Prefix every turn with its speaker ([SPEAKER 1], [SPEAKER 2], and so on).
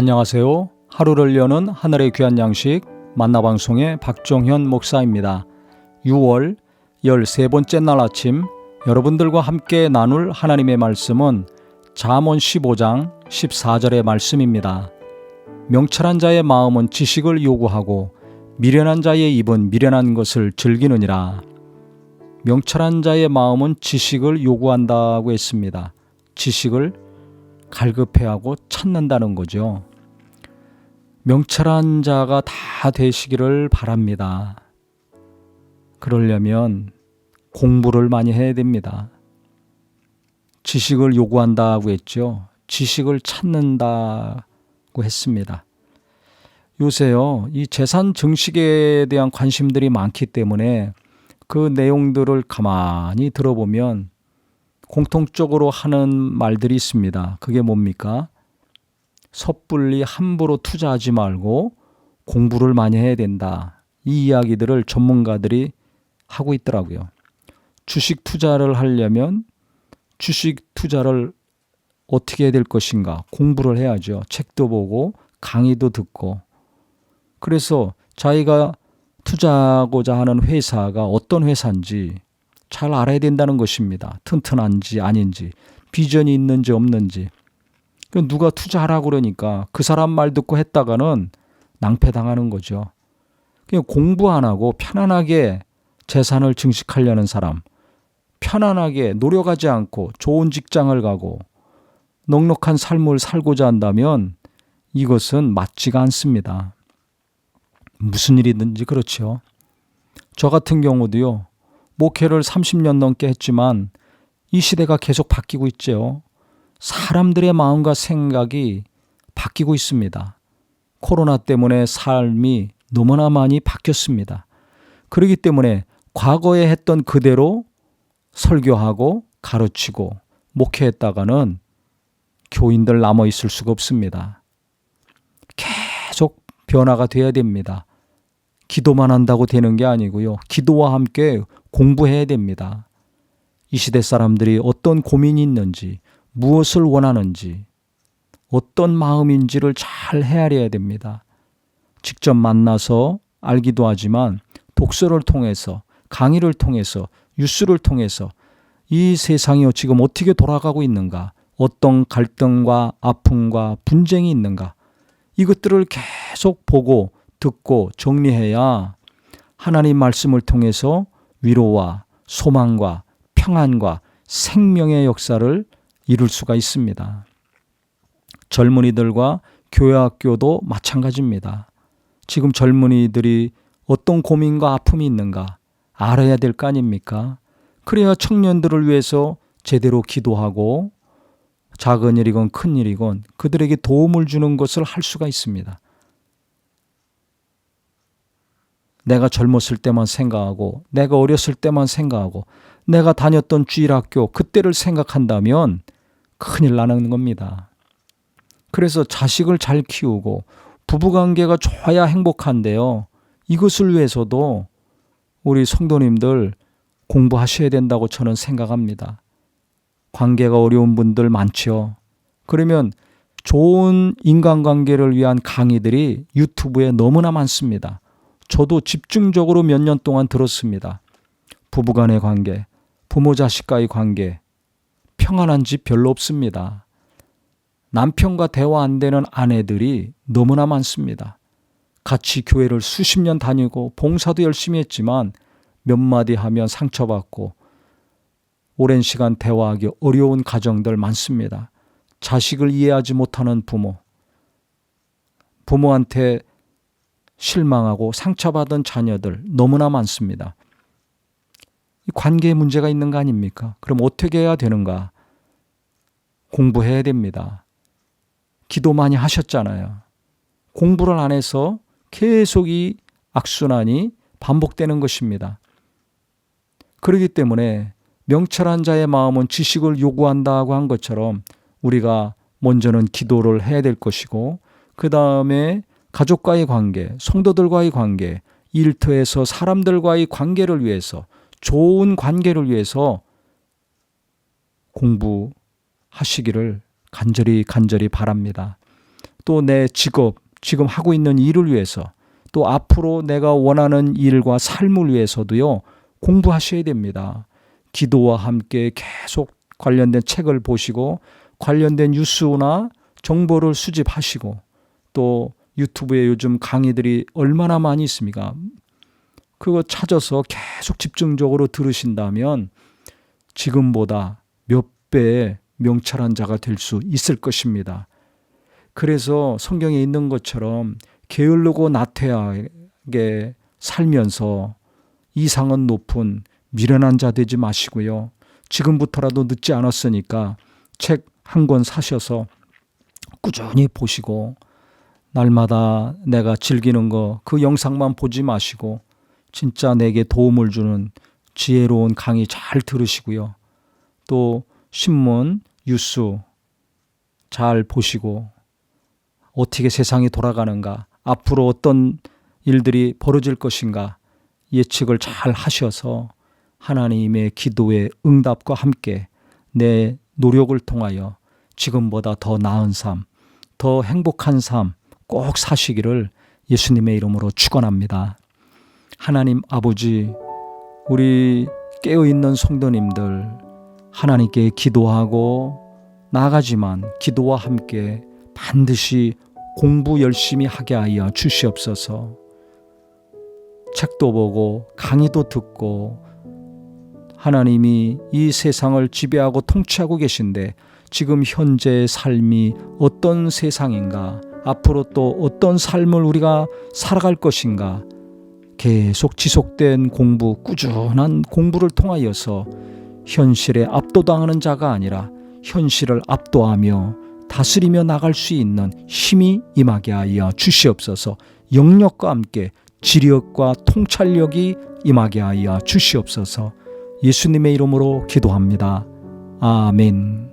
[SPEAKER 1] 안녕하세요. 하루를 여는 하늘의 귀한 양식 만나방송의 박종현 목사입니다. 6월 13번째 날 아침 여러분들과 함께 나눌 하나님의 말씀은 잠언 15장 14절의 말씀입니다. 명철한 자의 마음은 지식을 요구하고 미련한 자의 입은 미련한 것을 즐기느니라. 명철한 자의 마음은 지식을 요구한다고 했습니다. 지식을 갈급해하고 찾는다는 거죠. 명철한 자가 다 되시기를 바랍니다. 그러려면 공부를 많이 해야 됩니다. 지식을 요구한다고 했죠. 지식을 찾는다고 했습니다. 요새요, 이 재산 증식에 대한 관심들이 많기 때문에 그 내용들을 가만히 들어보면 공통적으로 하는 말들이 있습니다. 그게 뭡니까? 섣불리 함부로 투자하지 말고 공부를 많이 해야 된다. 이 이야기들을 전문가들이 하고 있더라고요. 주식 투자를 하려면 주식 투자를 어떻게 해야 될 것인가 공부를 해야죠. 책도 보고 강의도 듣고. 그래서 자기가 투자하고자 하는 회사가 어떤 회사인지 잘 알아야 된다는 것입니다. 튼튼한지 아닌지, 비전이 있는지 없는지. 누가 투자하라고 그러니까 그 사람 말 듣고 했다가는 낭패당하는 거죠. 그냥 공부 안 하고 편안하게 재산을 증식하려는 사람, 편안하게 노력하지 않고 좋은 직장을 가고 넉넉한 삶을 살고자 한다면 이것은 맞지가 않습니다. 무슨 일이든지 그렇죠. 저 같은 경우도요. 목회를 30년 넘게 했지만 이 시대가 계속 바뀌고 있죠. 사람들의 마음과 생각이 바뀌고 있습니다. 코로나 때문에 삶이 너무나 많이 바뀌었습니다. 그렇기 때문에 과거에 했던 그대로 설교하고 가르치고 목회했다가는 교인들 남아 있을 수가 없습니다. 계속 변화가 돼야 됩니다. 기도만 한다고 되는 게 아니고요. 기도와 함께 공부해야 됩니다. 이 시대 사람들이 어떤 고민이 있는지, 무엇을 원하는지, 어떤 마음인지를 잘 헤아려야 됩니다. 직접 만나서 알기도 하지만 독서를 통해서, 강의를 통해서, 뉴스를 통해서 이 세상이 지금 어떻게 돌아가고 있는가, 어떤 갈등과 아픔과 분쟁이 있는가, 이것들을 계속 보고 듣고 정리해야 하나님 말씀을 통해서 위로와 소망과 평안과 생명의 역사를 이룰 수가 있습니다. 젊은이들과 교회학교도 마찬가지입니다. 지금 젊은이들이 어떤 고민과 아픔이 있는가 알아야 될 거 아닙니까? 그래야 청년들을 위해서 제대로 기도하고 작은 일이건 큰 일이건 그들에게 도움을 주는 것을 할 수가 있습니다. 내가 젊었을 때만 생각하고 내가 어렸을 때만 생각하고 내가 다녔던 주일학교 그때를 생각한다면 큰일 나는 겁니다. 그래서 자식을 잘 키우고 부부관계가 좋아야 행복한데요. 이것을 위해서도 우리 성도님들 공부하셔야 된다고 저는 생각합니다. 관계가 어려운 분들 많죠. 그러면 좋은 인간관계를 위한 강의들이 유튜브에 너무나 많습니다. 저도 집중적으로 몇 년 동안 들었습니다. 부부간의 관계, 부모 자식과의 관계, 평안한 집 별로 없습니다. 남편과 대화 안 되는 아내들이 너무나 많습니다. 같이 교회를 수십 년 다니고 봉사도 열심히 했지만 몇 마디 하면 상처받고 오랜 시간 대화하기 어려운 가정들 많습니다. 자식을 이해하지 못하는 부모, 부모한테 실망하고 상처받은 자녀들 너무나 많습니다. 이 관계에 문제가 있는 거 아닙니까? 그럼 어떻게 해야 되는가? 공부해야 됩니다. 기도 많이 하셨잖아요. 공부를 안 해서 계속 이 악순환이 반복되는 것입니다. 그렇기 때문에 명철한 자의 마음은 지식을 요구한다고 한 것처럼 우리가 먼저는 기도를 해야 될 것이고 그 다음에 가족과의 관계, 성도들과의 관계, 일터에서 사람들과의 관계를 위해서 좋은 관계를 위해서 공부하시기를 간절히 바랍니다. 또 내 직업, 지금 하고 있는 일을 위해서, 또 앞으로 내가 원하는 일과 삶을 위해서도요, 공부하셔야 됩니다. 기도와 함께 계속 관련된 책을 보시고 관련된 뉴스나 정보를 수집하시고, 또 유튜브에 요즘 강의들이 얼마나 많이 있습니까? 그거 찾아서 계속 집중적으로 들으신다면 지금보다 몇 배의 명철한 자가 될 수 있을 것입니다. 그래서 성경에 있는 것처럼 게으르고 나태하게 살면서 이상은 높은 미련한 자 되지 마시고요. 지금부터라도 늦지 않았으니까 책 한 권 사셔서 꾸준히 보시고, 날마다 내가 즐기는 거 그 영상만 보지 마시고 진짜 내게 도움을 주는 지혜로운 강의 잘 들으시고요. 또 신문, 뉴스 잘 보시고 어떻게 세상이 돌아가는가, 앞으로 어떤 일들이 벌어질 것인가 예측을 잘 하셔서 하나님의 기도의 응답과 함께 내 노력을 통하여 지금보다 더 나은 삶, 더 행복한 삶 꼭 사시기를 예수님의 이름으로 축원합니다. 하나님 아버지, 우리 깨어있는 성도님들 하나님께 기도하고 나아가지만 기도와 함께 반드시 공부 열심히 하게 하여 주시옵소서. 책도 보고 강의도 듣고 하나님이 이 세상을 지배하고 통치하고 계신데 지금 현재의 삶이 어떤 세상인가, 앞으로 또 어떤 삶을 우리가 살아갈 것인가, 계속 지속된 공부, 꾸준한 공부를 통하여서 현실에 압도당하는 자가 아니라 현실을 압도하며 다스리며 나갈 수 있는 힘이 임하게 하여 주시옵소서. 영력과 함께 지력과 통찰력이 임하게 하여 주시옵소서. 예수님의 이름으로 기도합니다. 아멘.